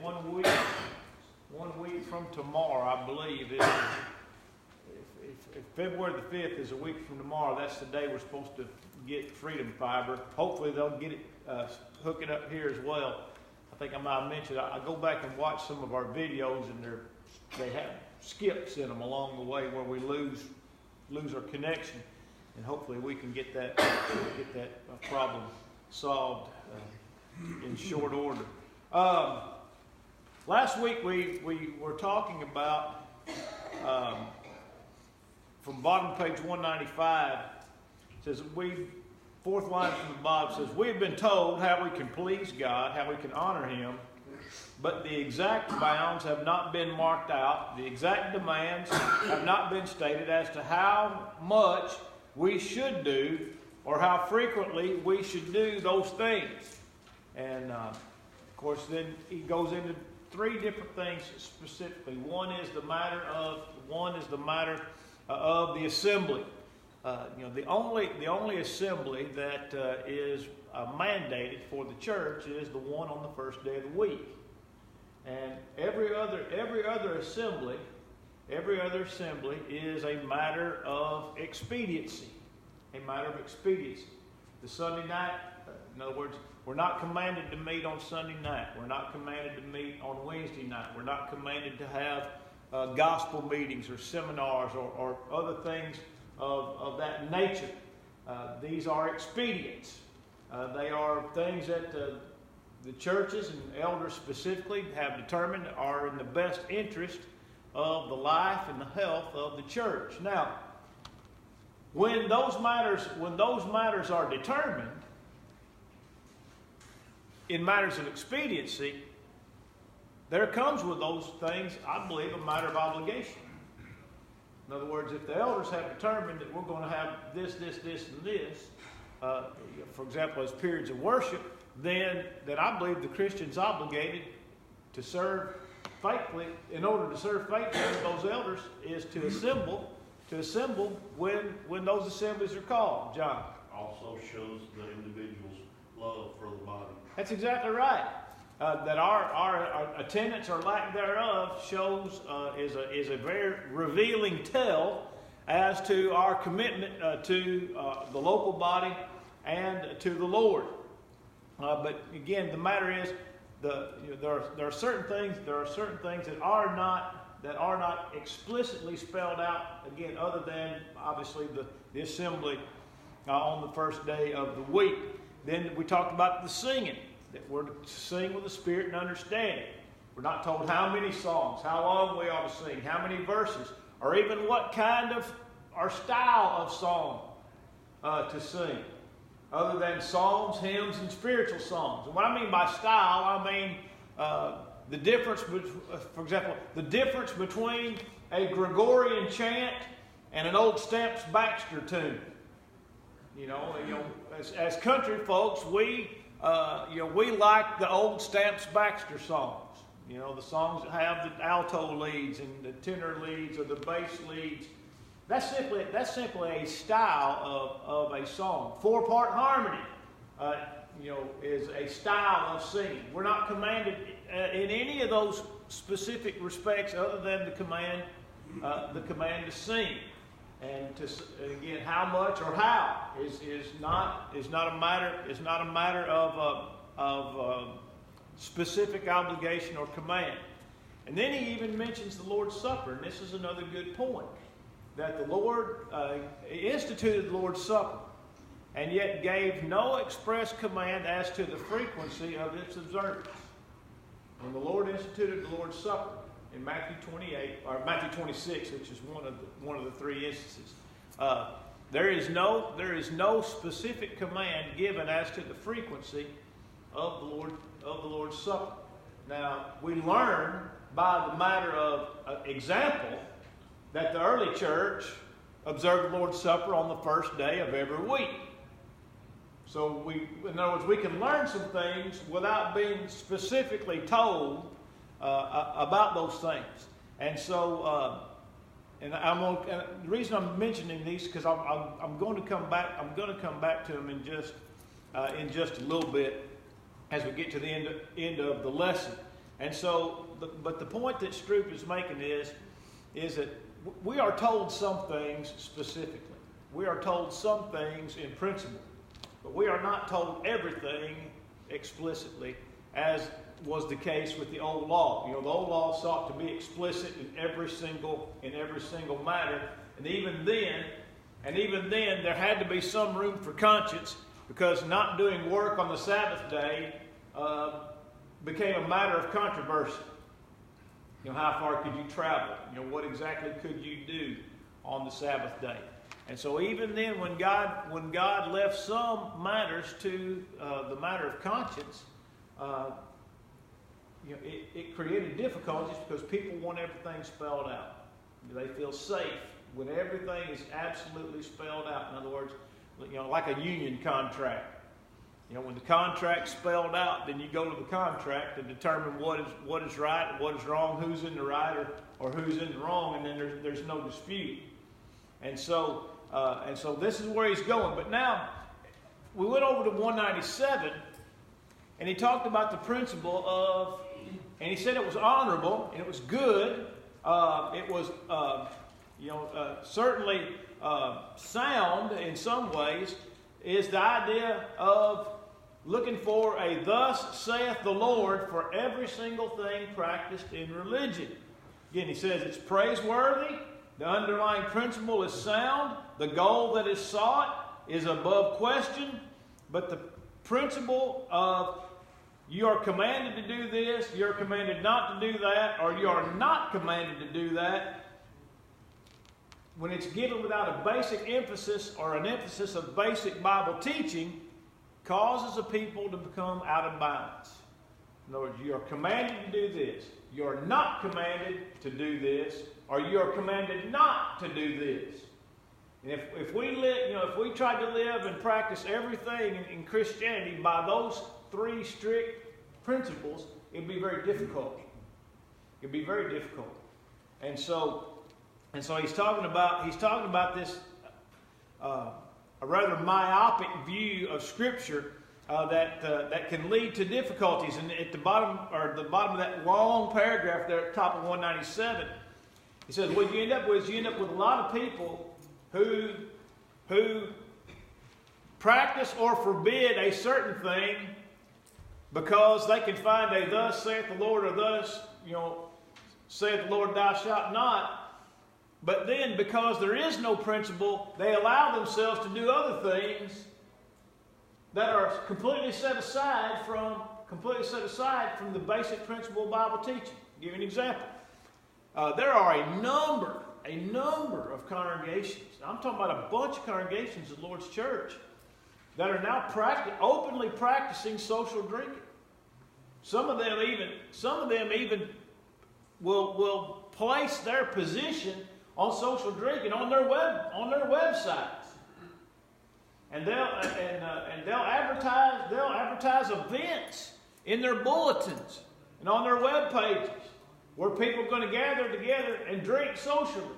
1 week from tomorrow, I believe, if February the 5th is a week from tomorrow, that's the day we're supposed to get Freedom Fiber. Hopefully they'll get it, hook it up here as well. I think I might have mentioned, I go back and watch some of our videos, and they have skips in them along the way where we lose our connection, and hopefully we can get that problem solved in short order. Last week we were talking about from bottom page 195. It says fourth line from the bottom says, we have been told how we can please God, how we can honor Him, but the exact bounds have not been marked out. The exact demands have not been stated as to how much we should do or how frequently we should do those things. And of course, then he goes into three different things specifically. One is the matter of the assembly. The only assembly that is mandated for the church is the one on the first day of the week, and every other assembly is a matter of expediency. A matter of expediency. The Sunday night, in other words, we're not commanded to meet on Sunday night. We're not commanded to meet on Wednesday night. We're not commanded to have gospel meetings or seminars or other things of that nature. These are expedients. They are things that the churches and elders specifically have determined are in the best interest of the life and the health of the church. Now, when those matters are determined in matters of expediency, there comes with those things, I believe, a matter of obligation. In other words, if the elders have determined that we're going to have this, and this, for example, as periods of worship, then I believe the Christian's obligated to serve faithfully. In order to serve faithfully, those elders is to assemble when those assemblies are called. John? Also shows the individual's love for the body. That's exactly right. That our attendance or lack thereof shows is a very revealing tell as to our commitment to the local body and to the Lord. But again, the matter is, there are certain things that are not explicitly spelled out. Again, other than obviously the assembly on the first day of the week. Then we talked about the singing, that we're to sing with the Spirit and understanding. We're not told how many songs, how long we ought to sing, how many verses, or even what kind of or style of song to sing, other than psalms, hymns, and spiritual songs. And what I mean by style, I mean the difference, for example, the difference between a Gregorian chant and an old Stamps Baxter tune. As country folks, we like the old Stamps Baxter songs. The songs that have the alto leads and the tenor leads or the bass leads. That's simply a style of a song. 4-part harmony, is a style of singing. We're not commanded in any of those specific respects other than the command to sing. And again, how much or how is not a matter of specific obligation or command. And then he even mentions the Lord's Supper, and this is another good point, that the Lord instituted the Lord's Supper, and yet gave no express command as to the frequency of its observance. When the Lord instituted the Lord's Supper in Matthew 28 or Matthew 26, which is one of the three instances, there is no specific command given as to the frequency of the Lord's Supper. Now we learn by the matter of example that the early church observed the Lord's Supper on the first day of every week. So in other words, we can learn some things without being specifically told about those things. And so, the reason I'm mentioning these because I'm going to come back to them in just a little bit as we get to the end of the lesson. And so, but the point that Stroop is making is that we are told some things specifically. We are told some things in principle, but we are not told everything explicitly, as was the case with the old law. The old law sought to be explicit in every single matter, and even then, there had to be some room for conscience, because not doing work on the Sabbath day became a matter of controversy. How far could you travel? What exactly could you do on the Sabbath day? And so even then, when God left some matters to the matter of conscience, it created difficulties, because people want everything spelled out. They feel safe when everything is absolutely spelled out. In other words, like a union contract. When the contract's spelled out, then you go to the contract to determine what is right and what is wrong, who's in the right or who's in the wrong, and then there's no dispute. And so this is where he's going. But now, we went over to 197, and he talked about the principle of, and he said it was honorable, and it was good, it was certainly sound in some ways, is the idea of looking for a "thus saith the Lord" for every single thing practiced in religion. Again, he says it's praiseworthy, the underlying principle is sound, the goal that is sought is above question, but the principle of you are commanded to do this, you are commanded not to do that, or you are not commanded to do that, when it's given without a basic emphasis or an emphasis of basic Bible teaching, causes a people to become out of balance. In other words, you are commanded to do this, you are not commanded to do this, or you are commanded not to do this. And if we tried to live and practice everything in Christianity by those three strict principles, it'd be very difficult. It'd be very difficult. And so he's talking about this a rather myopic view of Scripture that can lead to difficulties. And at the bottom of that long paragraph there at the top of 197, he says, what you end up with a lot of people who practice or forbid a certain thing because they can find a "thus saith the Lord" or "thus saith the Lord, thou shalt not." But then, because there is no principle, they allow themselves to do other things that are completely set aside from the basic principle of Bible teaching. I'll give you an example. There are a number of congregations. I'm talking about a bunch of congregations of the Lord's Church that are now openly practicing social drinking. Some of them even will place their position on social drinking on their websites, and they'll advertise events in their bulletins and on their web pages where people are going to gather together and drink socially.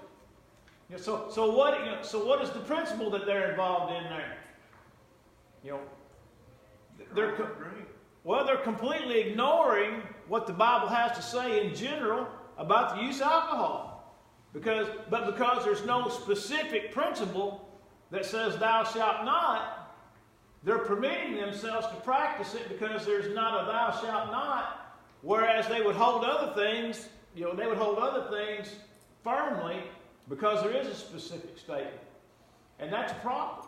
So what is the principle that they're involved in there? They're completely ignoring what the Bible has to say in general about the use of alcohol. Because there's no specific principle that says "thou shalt not," they're permitting themselves to practice it because there's not a "thou shalt not," whereas they would hold other things, firmly because there is a specific statement. And that's a problem.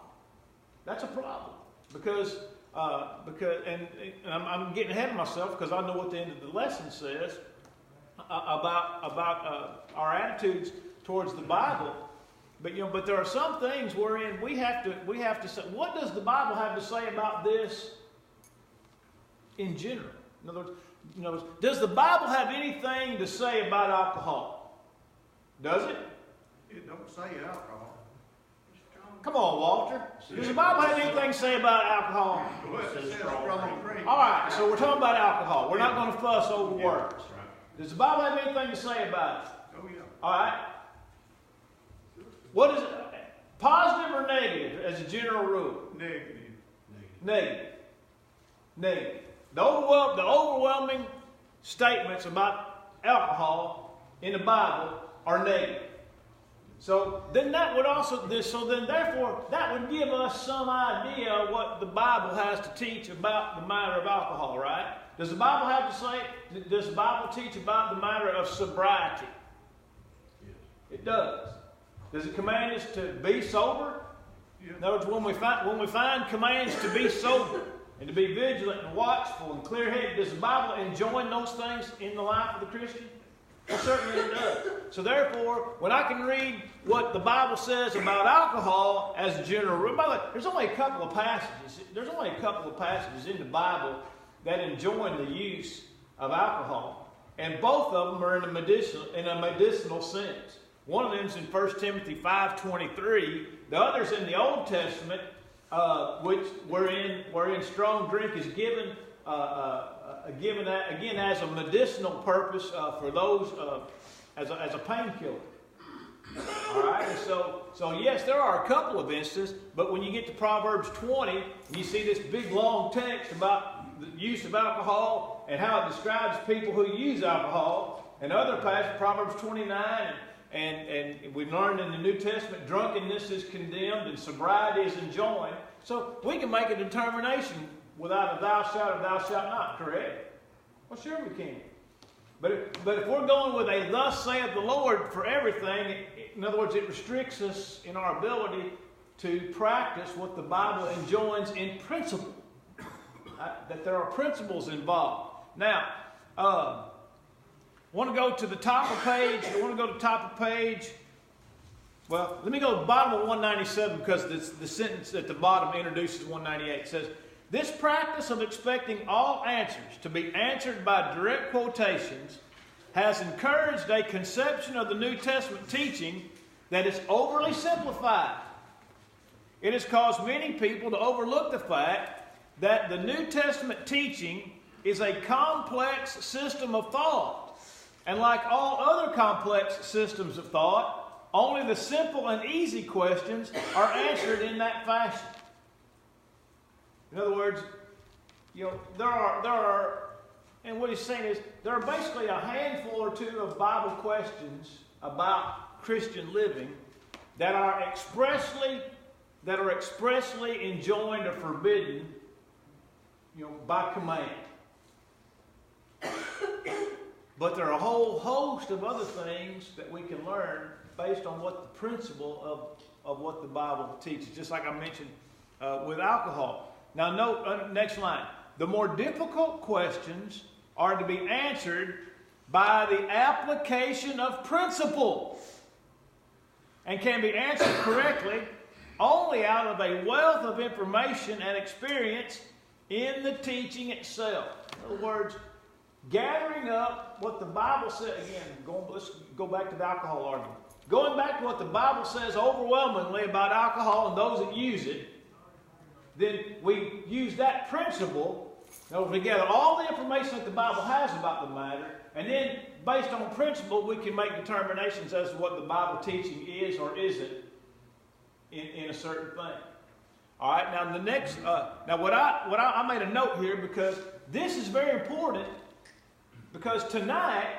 That's a problem. Because I'm getting ahead of myself because I know what the end of the lesson says about our attitudes towards the Bible, but there are some things wherein we have to say, what does the Bible have to say about this in general? In other words, does the Bible have anything to say about alcohol? Does it? It don't say alcohol. Come on, Walter. Does the Bible have anything to say about alcohol? All right, so we're talking about alcohol. We're not going to fuss over words. Does the Bible have anything to say about it? Oh, yeah. All right. What is it? Positive or negative as a general rule? Negative. Negative. The overwhelming statements about alcohol in the Bible are negative. So then that would therefore that would give us some idea of what the Bible has to teach about the matter of alcohol, right? Does the Bible does the Bible teach about the matter of sobriety? Yes. It does. Does it command us to be sober? Yes. In other words, when we find commands to be sober and to be vigilant and watchful and clear-headed, does the Bible enjoin those things in the life of the Christian? Well, certainly it does. So therefore, when I can read what the Bible says about alcohol as a general rule, by the way, there's only a couple of passages. There's only a couple of passages in the Bible that enjoin the use of alcohol, and both of them are in a medicinal sense. One of them is in 1 Timothy 5:23. The other's in the Old Testament, which wherein strong drink is given again as a medicinal purpose for those as a painkiller. All right, and so yes, there are a couple of instances, but when you get to Proverbs 20, you see this big long text about the use of alcohol and how it describes people who use alcohol. And other passages, Proverbs 29, and we've learned in the New Testament, drunkenness is condemned and sobriety is enjoined. So we can make a determination without a thou shalt or thou shalt not, correct? Well, sure we can. But if we're going with a thus saith the Lord for everything, in other words, it restricts us in our ability to practice what the Bible enjoins in principle. That there are principles involved. Now, I want to go to the top of page. Well, let me go to the bottom of 197 because the sentence at the bottom introduces 198. It says, this practice of expecting all answers to be answered by direct quotations has encouraged a conception of the New Testament teaching that is overly simplified. It has caused many people to overlook the fact that the New Testament teaching is a complex system of thought. And like all other complex systems of thought, only the simple and easy questions are answered in that fashion. In other words, there are, and what he's saying is, there are basically a handful or two of Bible questions about Christian living that are expressly enjoined or forbidden, by command. But there are a whole host of other things that we can learn based on what the principle of what the Bible teaches, just like I mentioned with alcohol. Now note, next line. The more difficult questions are to be answered by the application of principle and can be answered correctly only out of a wealth of information and experience in the teaching itself. In other words, gathering up what the Bible says, again, let's go back to the alcohol argument. Going back to what the Bible says overwhelmingly about alcohol and those that use it, then we use that principle. Now, we gather all the information that the Bible has about the matter, and then, based on principle, we can make determinations as to what the Bible teaching is or isn't in a certain thing. All right. Now, the next. Now, I made a note here because this is very important. Because tonight,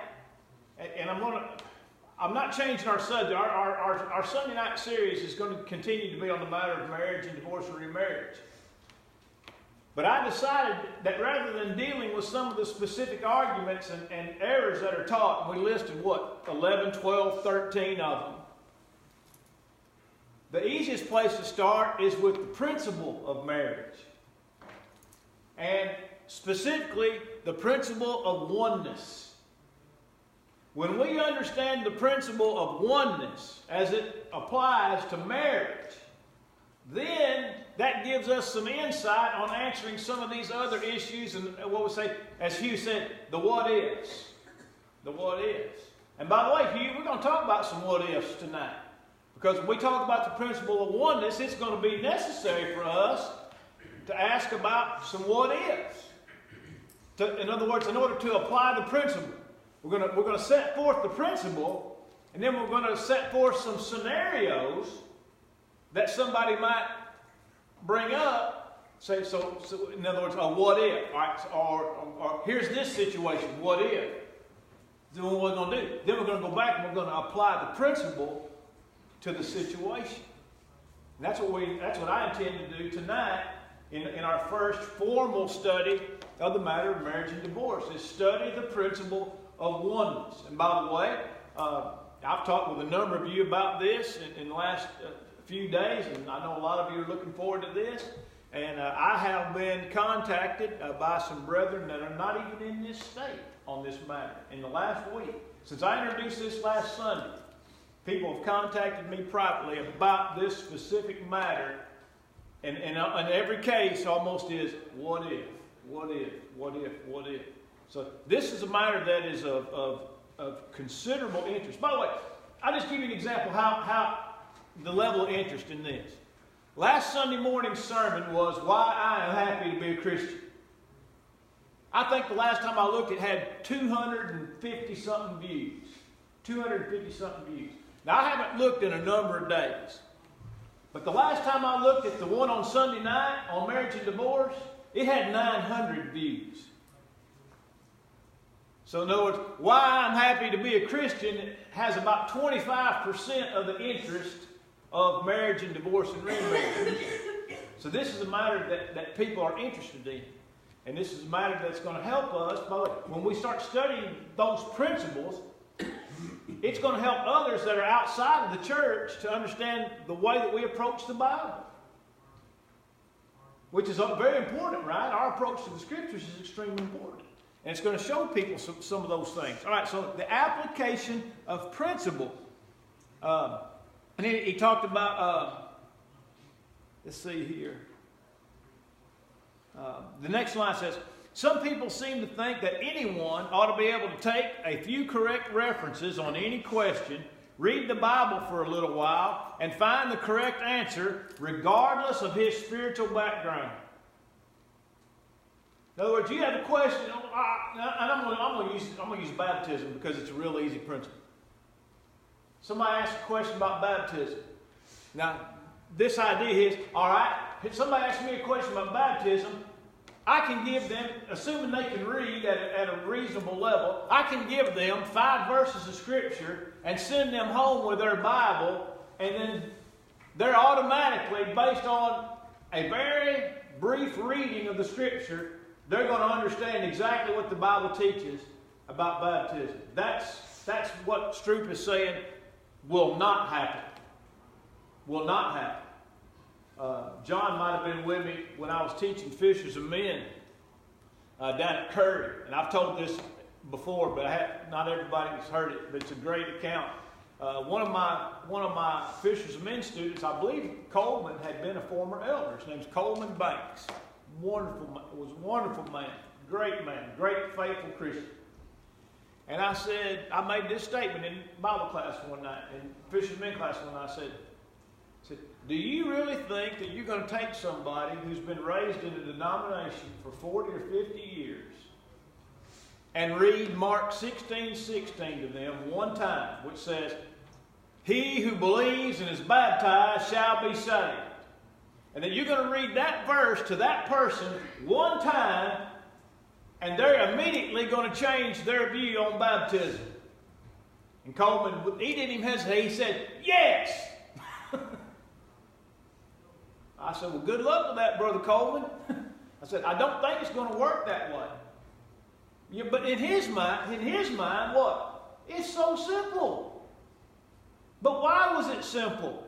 and I'm not changing our subject. Our Sunday night series is going to continue to be on the matter of marriage and divorce and remarriage. But I decided that rather than dealing with some of the specific arguments and errors that are taught, and we listed 11, 12, 13 of them. The easiest place to start is with the principle of marriage. And specifically, the principle of oneness. When we understand the principle of oneness as it applies to marriage, then that gives us some insight on answering some of these other issues and what we say, as Hugh said, the what ifs. The what ifs. And by the way, Hugh, we're going to talk about some what ifs tonight. Because when we talk about the principle of oneness, it's going to be necessary for us to ask about some what ifs. In other words, in order to apply the principle, we're going to set forth the principle, and then we're going to set forth some scenarios that somebody might bring up So in other words, a what if? All right, or here's this situation, what if? Then what we're going to do? Then we're going to go back and we're going to apply the principle to the situation. And that's what I intend to do tonight in our first formal study of the matter of marriage and divorce, is study the principle of oneness. And by the way, I've talked with a number of you about this in the last few days, and I know a lot of you are looking forward to this. And I have been contacted by some brethren that are not even in this state on this matter. In the last week, since I introduced this last Sunday, people have contacted me privately about this specific matter. And in every case almost is, what if? What if? What if? What if? So this is a matter that is of considerable interest. By the way, I'll just give you an example how the level of interest in this. Last Sunday morning's sermon was why I am happy to be a Christian. I think the last time I looked, it had 250-something views. 250-something views. Now, I haven't looked in a number of days. But the last time I looked at the one on Sunday night on marriage and divorce, it had 900 views. So in other words, why I'm happy to be a Christian has about 25% of the interest of marriage and divorce and remarriage. So this is a matter that people are interested in. And this is a matter that's going to help us. By the way, when we start studying those principles, it's going to help others that are outside of the church to understand the way that we approach the Bible. Which is very important, right? Our approach to the Scriptures is extremely important. And it's going to show people some of those things. All right, so the application of principle. And he talked about, let's see here. The next line says, some people seem to think that anyone ought to be able to take a few correct references on any question, read the Bible for a little while, and find the correct answer regardless of his spiritual background. In other words, you have a question, and I'm going to use baptism because it's a real easy principle. Somebody asks a question about baptism. Now, this idea is, all right, if somebody asks me a question about baptism, I can give them, assuming they can read at a reasonable level, I can give them 5 verses of Scripture and send them home with their Bible, and then they're automatically, based on a very brief reading of the Scripture, they're going to understand exactly what the Bible teaches about baptism. That's what Stroop is saying will not happen. Will not happen. John might have been with me when I was teaching Fishers of Men down at Curry. And I've told this before, but not everybody's heard it, but it's a great account. One of my Fishers of Men students, I believe Coleman, had been a former elder. His name's Coleman Banks. Was a wonderful man, great faithful Christian. And I made this statement in Bible class one night, in Fishers of Men class one night. I said, do you really think that you're going to take somebody who's been raised in a denomination for 40 or 50 years and read Mark 16:16 to them one time, which says, he who believes and is baptized shall be saved? And that you're going to read that verse to that person one time, and they're immediately going to change their view on baptism? And Coleman, he didn't even hesitate. He said, yes! I said, well, good luck with that, Brother Coleman. I said, I don't think it's going to work that way. Yeah, but in his mind, what? It's so simple. But why was it simple?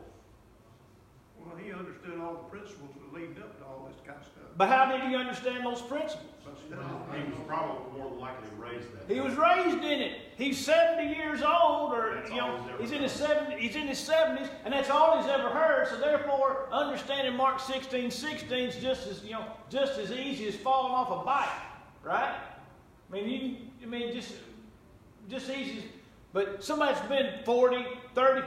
Well, he understood all the principles that lead up to all this kind of stuff. But how did he understand those principles? He was probably more than likely raised that. He was raised in it. He's 70 years old, or he's in his 70s, and that's all he's ever heard. So therefore, understanding Mark 16:16 is just as easy as falling off a bike, right? Just easy. But somebody that's been 30,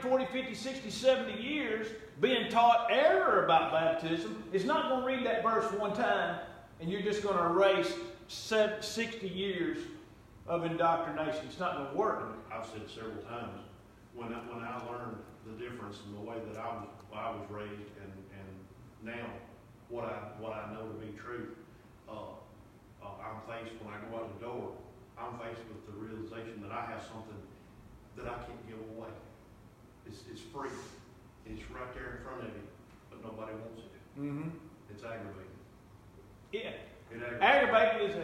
40, 50, 60, 70 years being taught error about baptism is not going to read that verse one time and you're just going to erase 60 years of indoctrination. It's not going to work. I've said it several times. When I learned the difference in the way that I was raised and now what I know to be true. I'm faced when I go out the door. I'm faced with the realization that I have something that I can't give away. It's free. It's right there in front of you, but nobody wants it. Mm-hmm. It's aggravating. Yeah. It Aggravating is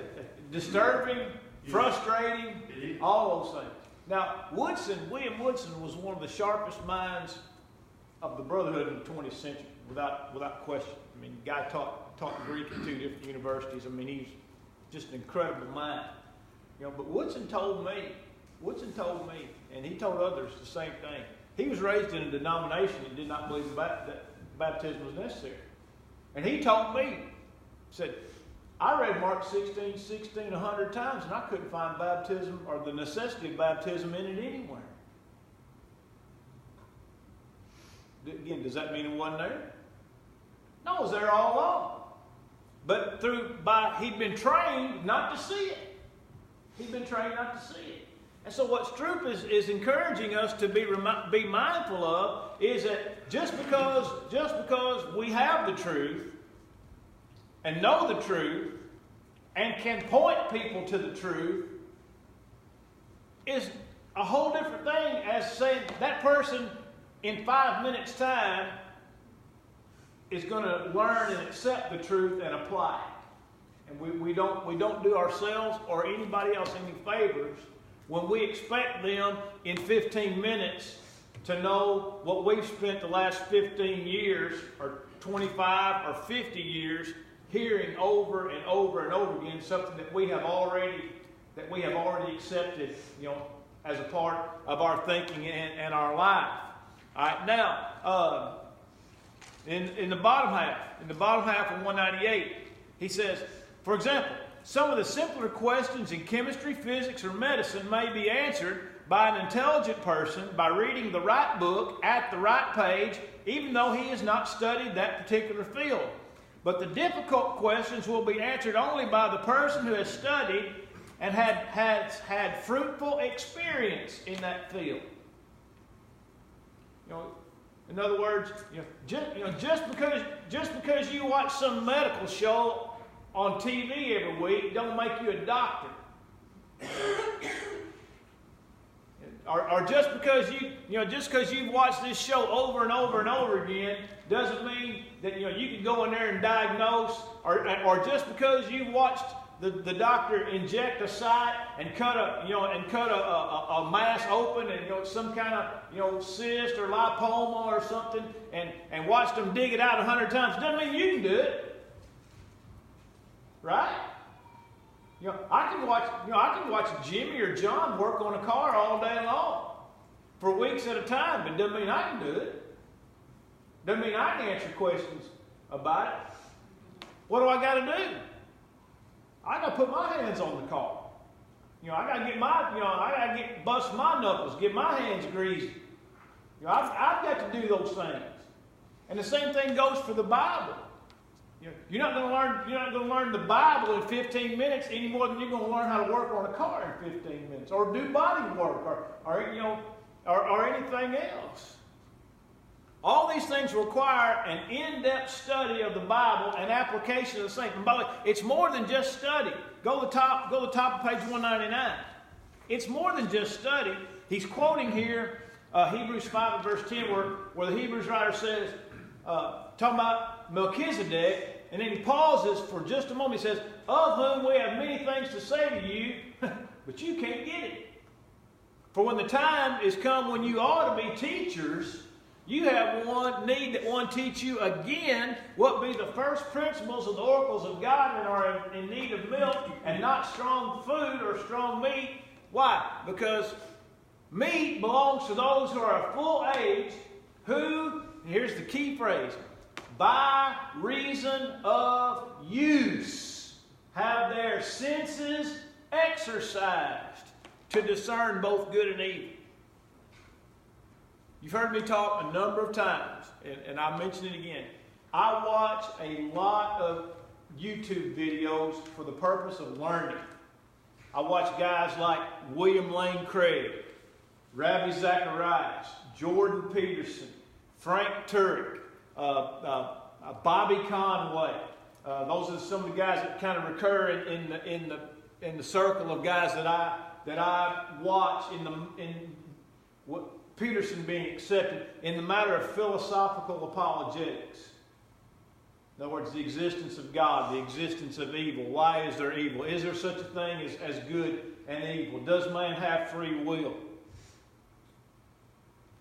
disturbing, frustrating, all those things. Now, William Woodson was one of the sharpest minds of the Brotherhood in the 20th century, without question. I mean, the guy taught Greek at 2 different universities. I mean, he's just an incredible mind. You know, but Woodson told me, and he told others the same thing. He was raised in a denomination that did not believe that baptism was necessary. And he told me, said, I read Mark 16:16 100 times, and I couldn't find baptism or the necessity of baptism in it anywhere. Again, does that mean it wasn't there? No, it was there all along. But he'd been trained not to see it. He'd been trained not to see it. And so what Stroop is encouraging us to be mindful of is that just because we have the truth and know the truth and can point people to the truth is a whole different thing as saying that person in 5 minutes' time is going to learn and accept the truth and apply it. And we don't do ourselves or anybody else any favors when we expect them in 15 minutes to know what we've spent the last 15 years or 25 or 50 years hearing over and over and over again, something that we have already accepted, you know, as a part of our thinking and our life. All right, now in the bottom half of 198, he says, for example, some of the simpler questions in chemistry, physics, or medicine may be answered by an intelligent person by reading the right book at the right page, even though he has not studied that particular field. But the difficult questions will be answered only by the person who has studied and has had fruitful experience in that field. You know, in other words, just because you watch some medical show on TV every week don't make you a doctor. Or just because you've watched this show over and over and over again doesn't mean that you can go in there and diagnose, or just because you've watched the doctor inject a site and cut a mass open and some kind of cyst or lipoma or something and watched them dig it out 100 times doesn't mean you can do it. Right? I can watch Jimmy or John work on a car all day long for weeks at a time, but doesn't mean I can do it. Doesn't mean I can answer questions about it. What do I got to do? I got to put my hands on the car. I got to bust my knuckles, get my hands greasy. I've got to do those things. And the same thing goes for the Bible. You're not going to learn the Bible in 15 minutes any more than you're going to learn how to work on a car in 15 minutes, or do body work, or anything else. All these things require an in-depth study of the Bible and application of the same. And by the way, it's more than just study. Go to the top of page 199. It's more than just study. He's quoting here Hebrews 5 and verse 10, where the Hebrews writer says, talking about Melchizedek, and then he pauses for just a moment. He says, of whom we have many things to say to you, but you can't get it. For when the time is come when you ought to be teachers, you have need that one teach you again what be the first principles of the oracles of God and are in need of milk and not strong food or strong meat. Why? Because meat belongs to those who are of full age, who, here's the key phrase, by reason of use have their senses exercised to discern both good and evil. You've heard me talk a number of times, and I'll mention it again. I watch a lot of YouTube videos for the purpose of learning. I watch guys like William Lane Craig, Ravi Zacharias, Jordan Peterson, Frank Turek, Bobby Conway. Those are some of the guys that kind of recur in the circle of guys that I watch in what Peterson being accepted in the matter of philosophical apologetics. In other words, the existence of God, the existence of evil. Why is there evil? Is there such a thing as good and evil? Does man have free will?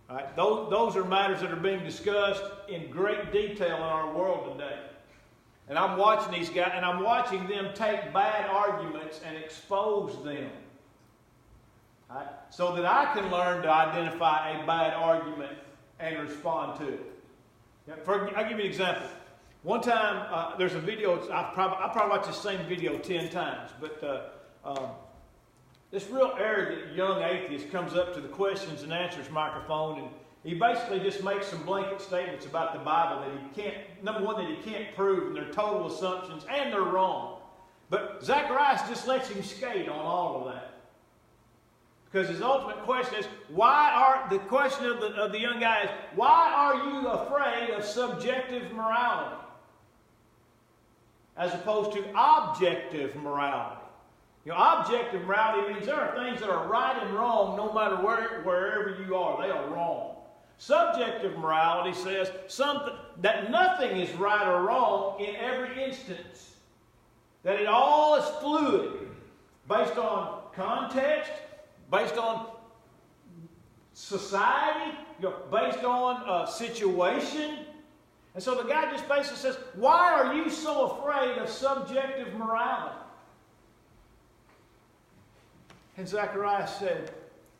All right, those are matters that are being discussed in great detail in our world today. And I'm watching these guys, and I'm watching them take bad arguments and expose them. All right, so that I can learn to identify a bad argument and respond to it. I'll give you an example. One time, there's a video, I probably watched the same video 10 times, but this real arrogant young atheist comes up to the questions and answers microphone, and he basically just makes some blanket statements about the Bible that he can't, number one, that he can't prove, and they're total assumptions, and they're wrong. But Zacharias just lets him skate on all of that. Because his ultimate question is, the question of the young guy is, why are you afraid of subjective morality as opposed to objective morality? You know, objective morality means there are things that are right and wrong no matter wherever you are. They are wrong. Subjective morality says that nothing is right or wrong in every instance. That it all is fluid, based on context, based on society, based on situation. And so the guy just basically says, why are you so afraid of subjective morality? And Zacharias said,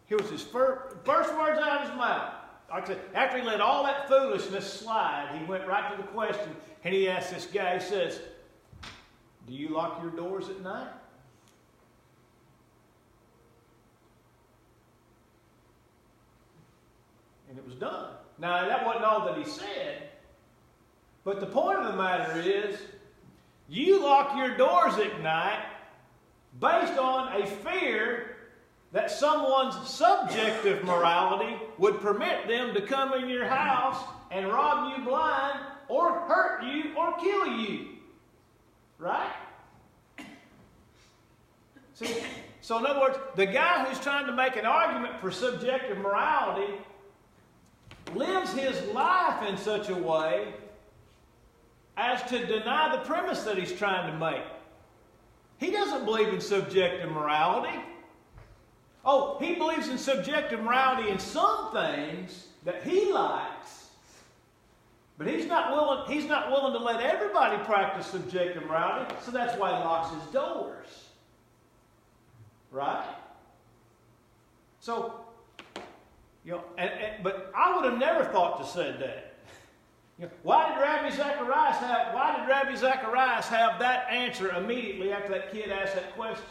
here was his first words out of his mouth. Like I said, after he let all that foolishness slide, he went right to the question, and he asked this guy, he says, do you lock your doors at night? And it was done. Now, that wasn't all that he said, but the point of the matter is, you lock your doors at night based on a fear that someone's subjective morality would permit them to come in your house and rob you blind or hurt you or kill you. Right? See, so in other words, the guy who's trying to make an argument for subjective morality lives his life in such a way as to deny the premise that he's trying to make. He doesn't believe in subjective morality. Oh, he believes in subjective morality in some things that he likes, but he's not willing to let everybody practice subjective morality, so that's why he locks his doors. Right? So, but I would have never thought to say that. Why did Rabbi Zacharias have that answer immediately after that kid asked that question?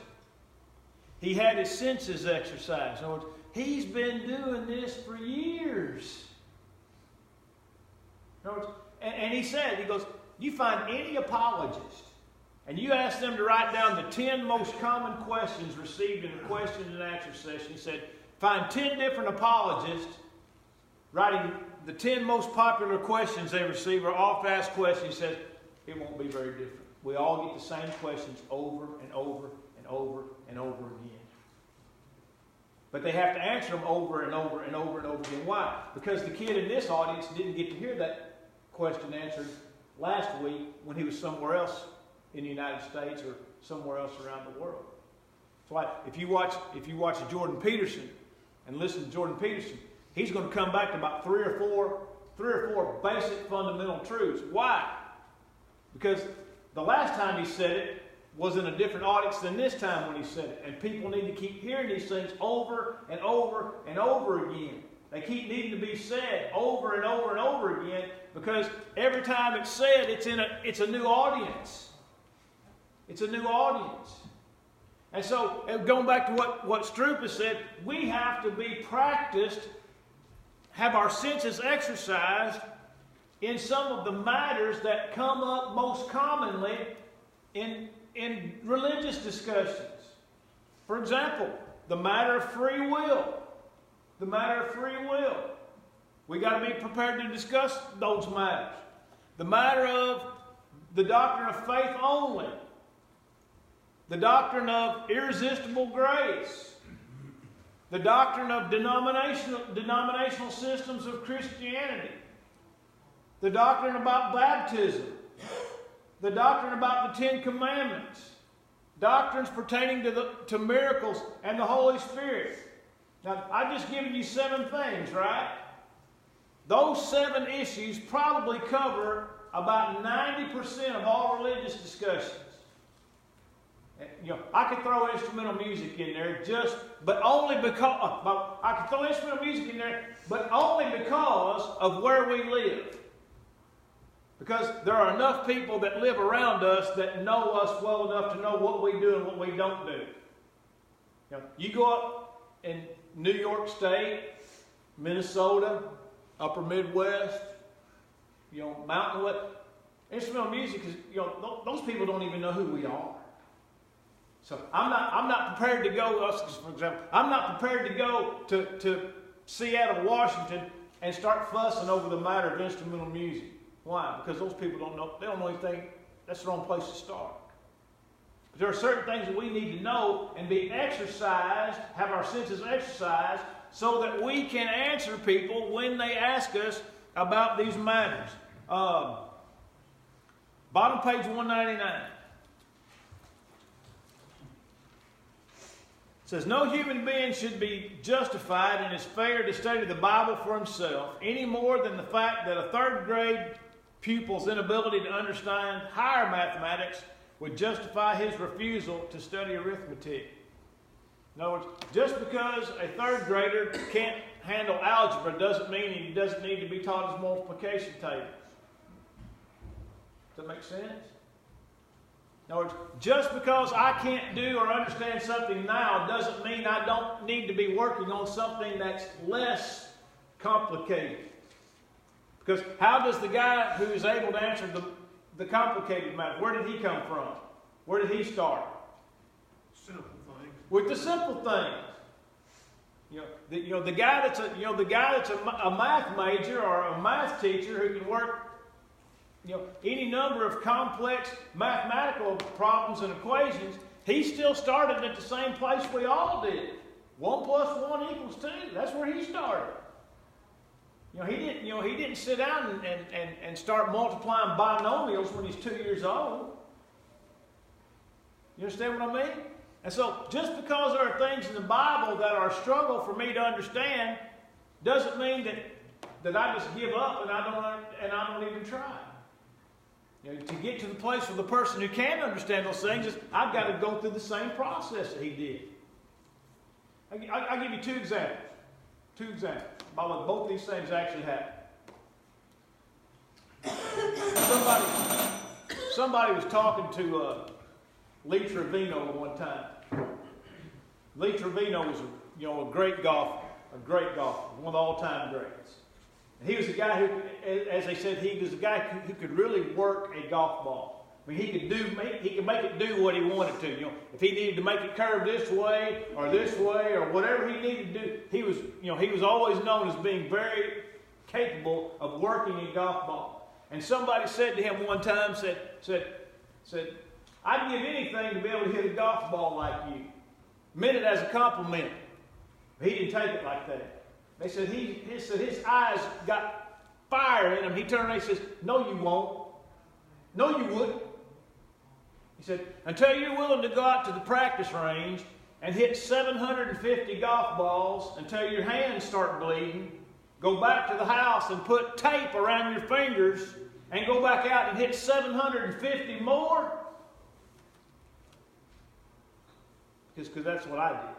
He had his senses exercised. In other words, he's been doing this for years. In other words, and he goes, you find any apologist, and you ask them to write down the 10 most common questions received in the question and answer session. He said, find 10 different apologists writing the 10 most popular questions they receive are oft-asked questions. He says, it won't be very different. We all get the same questions over and over and over and over again. But they have to answer them over and over and over and over again. Why? Because the kid in this audience didn't get to hear that question answered last week when he was somewhere else in the United States or somewhere else around the world. That's why if you watch Jordan Peterson and listen to Jordan Peterson, he's going to come back to about three or four basic fundamental truths. Why? Because the last time he said it was in a different audience than this time when he said it. And people need to keep hearing these things over and over and over again. They keep needing to be said over and over and over again because every time it's said, it's a new audience. It's a new audience. And so, going back to what Stroop has said, we have to be practiced, have our senses exercised in some of the matters that come up most commonly in religious discussions. For example, the matter of free will. The matter of free will. We got to be prepared to discuss those matters. the matter of the doctrine of faith only, the doctrine of irresistible grace, the doctrine of denominational systems of Christianity, the doctrine about baptism, the doctrine about the Ten Commandments, doctrines pertaining to miracles and the Holy Spirit. Now, I've just given you 7 things, right? Those 7 issues probably cover about 90% of all religious discussions. You know, I could throw instrumental music in there but only because of where we live. Because there are enough people that live around us that know us well enough to know what we do and what we don't do. You know, you go up in New York State, Minnesota, Upper Midwest, you know, Mountain West. Instrumental music is, you know, those people don't even know who we are. So I'm not prepared to go, for example, I'm not prepared to go to Seattle, Washington, and start fussing over the matter of instrumental music. Why? Because those people don't know. They don't know anything. That's the wrong place to start. But there are certain things that we need to know and be exercised, have our senses exercised, so that we can answer people when they ask us about these matters. Bottom page 199. It says, no human being should be justified in his failure to study the Bible for himself, any more than the fact that a 3rd grade pupil's inability to understand higher mathematics would justify his refusal to study arithmetic. In other words, just because a 3rd grader can't handle algebra doesn't mean he doesn't need to be taught his multiplication tables. Does that make sense? In other words, just because I can't do or understand something now doesn't mean I don't need to be working on something that's less complicated. Because how does the guy who is able to answer the complicated math, where did he come from? Where did he start? Simple things. With the simple things. The guy that's a math major or a math teacher who can work any number of complex mathematical problems and equations, he still started at the same place we all did. 1 + 1 = 2. That's where he started. He didn't sit down and start multiplying binomials when he's 2 years old. You understand what I mean? And so, just because there are things in the Bible that are a struggle for me to understand, doesn't mean that I just give up and I don't even try. To get to the place where the person who can understand those things is, I've got to go through the same process that he did. I'll give you 2 examples. 2 examples. By the way, both these things actually happen. Somebody was talking to Lee Trevino one time. Lee Trevino was a great golfer, one of the all-time greats. He was a guy who, as they said, he was a guy who could really work a golf ball. I mean, he could make it do what he wanted to. If he needed to make it curve this way or whatever he needed to do, he was always known as being very capable of working a golf ball. And somebody said to him one time, said, I'd give anything to be able to hit a golf ball like you. Meant it as a compliment. He didn't take it like that. They said his eyes got fire in him. He turned around and says, no, you won't. No, you wouldn't. He said, until you're willing to go out to the practice range and hit 750 golf balls until your hands start bleeding, go back to the house and put tape around your fingers and go back out and hit 750 more. Because that's what I did.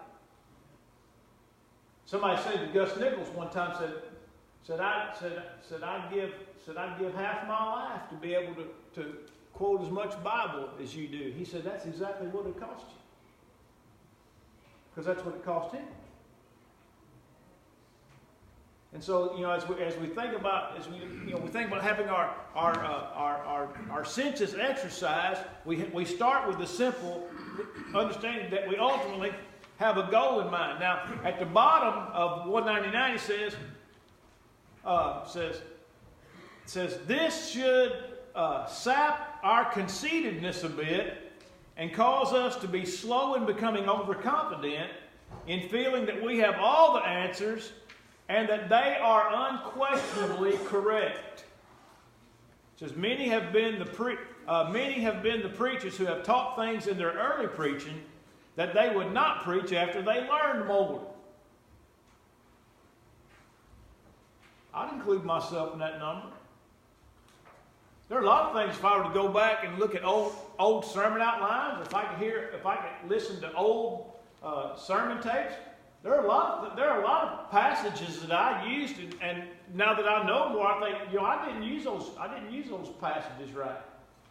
Somebody said to Gus Nichols one time, said I'd give half my life to be able to quote as much Bible as you do. He said that's exactly what it cost you. Because that's what it cost him. And so, as we think about having our senses exercised, we start with the simple understanding that we ultimately have a goal in mind. Now, at the bottom of 199, it says, says, this should sap our conceitedness a bit and cause us to be slow in becoming overconfident in feeling that we have all the answers and that they are unquestionably correct. It says, many have been the preachers who have taught things in their early preaching that they would not preach after they learned more. I'd include myself in that number. There are a lot of things, if I were to go back and look at old sermon outlines, if I could listen to old sermon tapes, there are a lot of passages that I used, and now that I know more, I think, I didn't use those passages right.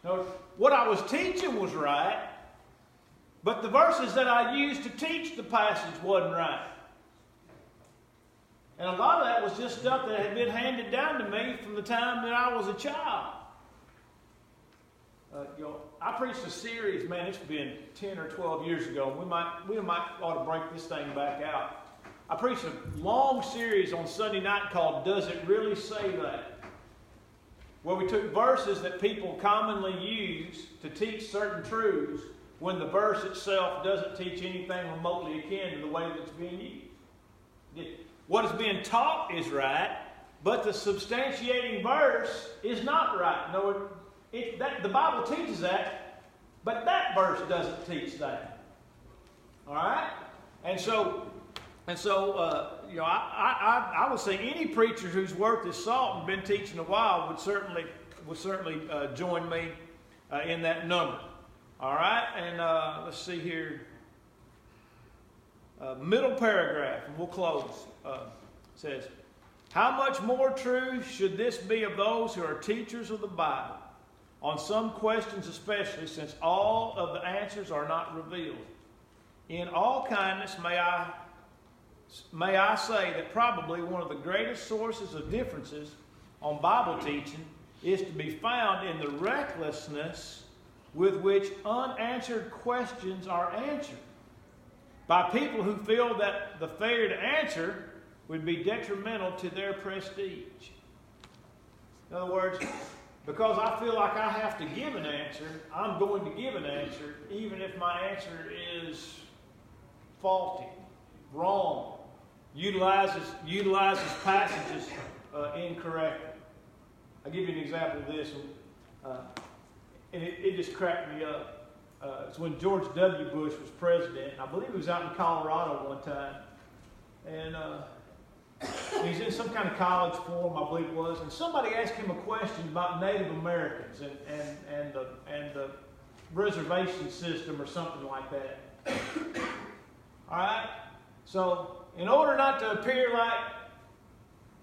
No, what I was teaching was right, but the verses that I used to teach the passage wasn't right. And a lot of that was just stuff that had been handed down to me from the time that I was a child. I preached a series, man, it's been 10 or 12 years ago. We might ought to break this thing back out. I preached a long series on Sunday night called Does It Really Say That? Where we took verses that people commonly use to teach certain truths when the verse itself doesn't teach anything remotely akin to the way that it's being used. What is being taught is right, but the substantiating verse is not right. No, the Bible teaches that, but that verse doesn't teach that. All right? And so, I would say any preacher who's worth his salt and been teaching a while would certainly join me in that number. All right? And let's see here. Middle paragraph, and we'll close. Says, how much more true should this be of those who are teachers of the Bible? On some questions especially, since all of the answers are not revealed. In all kindness, may I say that probably one of the greatest sources of differences on Bible teaching is to be found in the recklessness with which unanswered questions are answered by people who feel that the failure to answer would be detrimental to their prestige. In other words, because I feel like I have to give an answer, I'm going to give an answer, even if my answer is faulty, wrong, utilizes passages incorrectly. I'll give you an example of this, and it just cracked me up. It's when George W. Bush was president. I believe he was out in Colorado one time, and he's in some kind of college forum, I believe it was, and somebody asked him a question about Native Americans and the reservation system or something like that. All right? So, in order not to appear like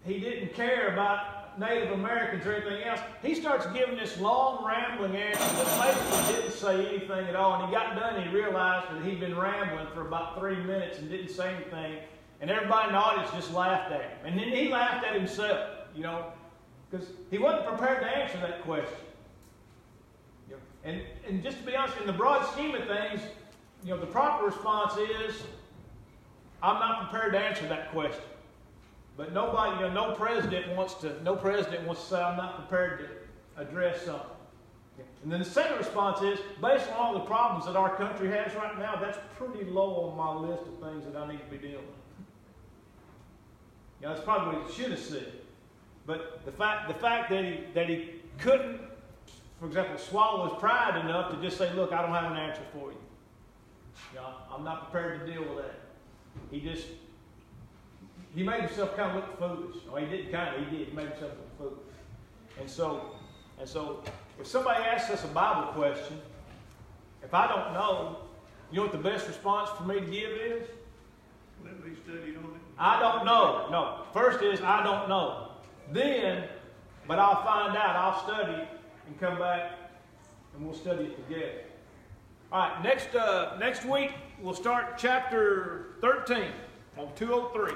he didn't care about Native Americans or anything else, he starts giving this long, rambling answer that basically didn't say anything at all. And he got done and he realized that he'd been rambling for about 3 minutes and didn't say anything. And everybody in the audience just laughed at him. And then he laughed at himself, because he wasn't prepared to answer that question. And just to be honest, in the broad scheme of things, the proper response is, I'm not prepared to answer that question. But nobody, no president wants to say, I'm not prepared to address something. And then the second response is, based on all the problems that our country has right now, that's pretty low on my list of things that I need to be dealing with. That's probably what he should have said. But the fact that he couldn't, for example, swallow his pride enough to just say, look, I don't have an answer for you. I'm not prepared to deal with that. He made himself kind of look foolish. Well, he did. He made himself look foolish. And so, if somebody asks us a Bible question, if I don't know, you know what the best response for me to give is? Let me study on it. I don't know. No. First is, I don't know. Then, but I'll find out. I'll study it and come back and we'll study it together. All right, next week we'll start chapter 13 on 203.